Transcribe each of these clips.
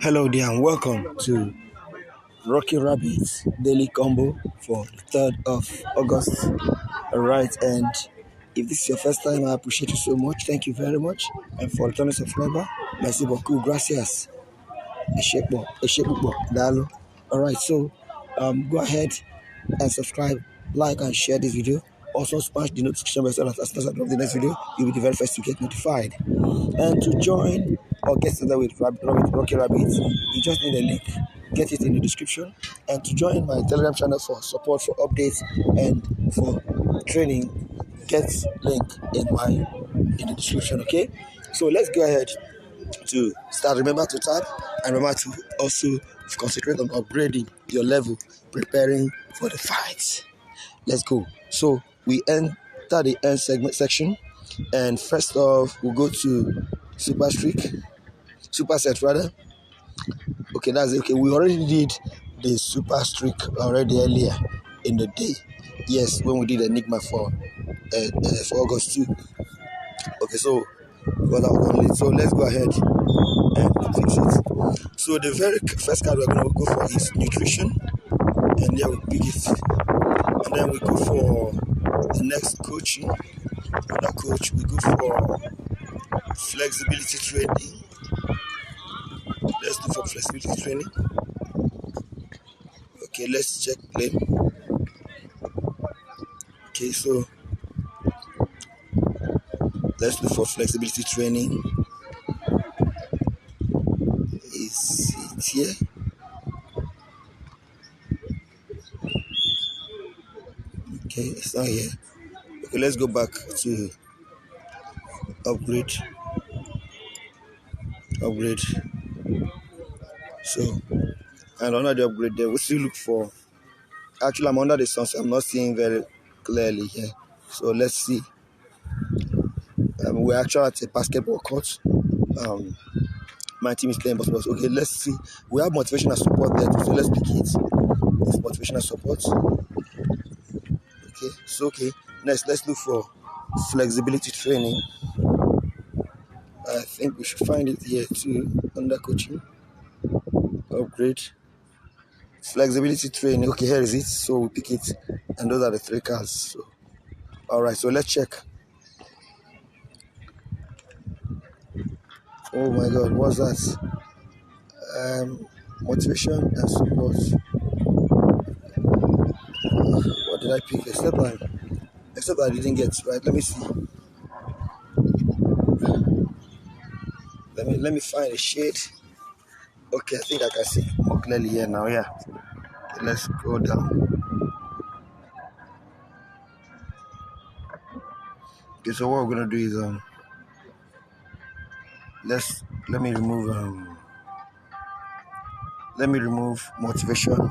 Hello there and welcome to Rocky Rabbit's Daily Combo for the 3rd of August. Alright, and if this is your first time, I appreciate you so much. Thank you very much. And for returning subscriber, merci beaucoup, gracias. Eshekbo, Dalo. Alright, so go ahead and subscribe, like, and share this video. Also, smash the notification bell so that as soon as I drop the next video, you'll be the very first to get notified. And to join or get started with Rocky Rabbit, you just need a link. Get it in the description. And to join my Telegram channel for support, for updates, and for training, get link in the description. Okay. So let's go ahead to start. Remember to tap and remember to also concentrate on upgrading your level, preparing for the fight. Let's go. So we enter the end segment section, and first off we'll go to super set rather. Okay, that's it. Okay, we already did the super streak already earlier in the day. Yes, when we did Enigma for August 2. Okay, so because I was on late, so let's go ahead and fix it. So the very first card we're going to go for is nutrition, and then we pick it, and then we go for the next coaching. Another coach, we go for flexibility training. Let's do for flexibility training. Okay, let's check claim. Okay, so let's look for flexibility training. Is it here? Okay, it's not here. Okay, let's go back to upgrade. So, and under the upgrade there, we still look for. Actually, I'm under the sun, so I'm not seeing very clearly here. So let's see. We're actually at a basketball court. My team is playing basketball. Okay, let's see. We have motivational support there too, so let's pick it. This motivational support. Okay, so okay. Next, let's look for flexibility training. I think we should find it here too under coaching. Upgrade. Flexibility training. Okay, here is it. So we pick it, and those are the 3 cards. So, all right. So let's check. Oh my God, what's that? Motivation and support. What did I pick? Except I didn't get it right. Let me see. Let me find a shade. Okay, I think I can see more clearly here now. Yeah. Okay, let's go down. Okay, so what we're gonna do is let me remove motivation.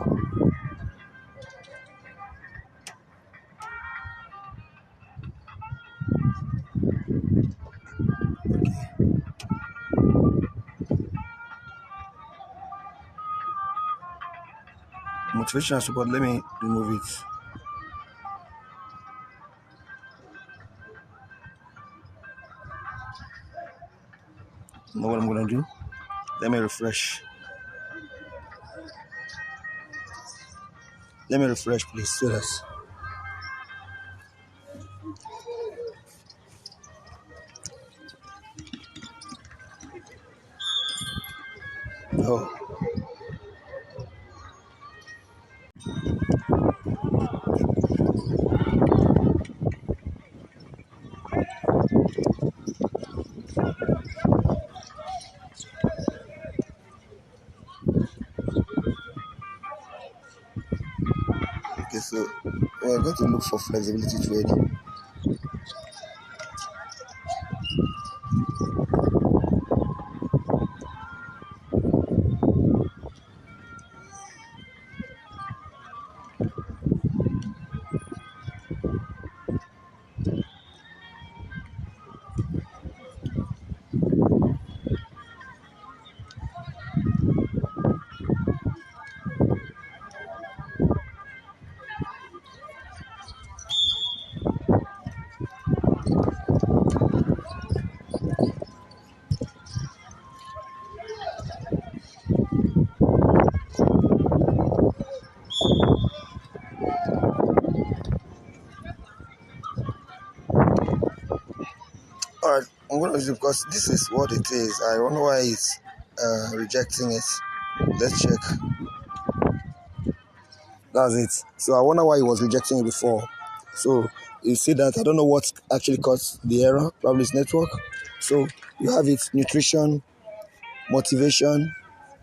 Motivation and support, let me remove it. You know what I'm gonna do? Let me refresh. Please, so that. Oh, okay. So we're going to look for flexibility training. honestly, because this is what it is. I wonder why it's rejecting it. Let's check. That's it. So I wonder why he was rejecting it before. So you see that I don't know what actually caused the error. Probably it's network. So you have it: nutrition, motivation,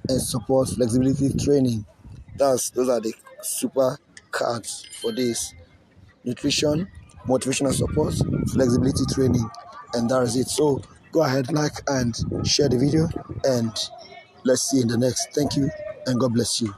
and support, flexibility, training. Those are the super cards for this: nutrition, motivational support, flexibility training, and that is it. So go ahead, like and share the video, and let's see you in the next. Thank you, and God bless you.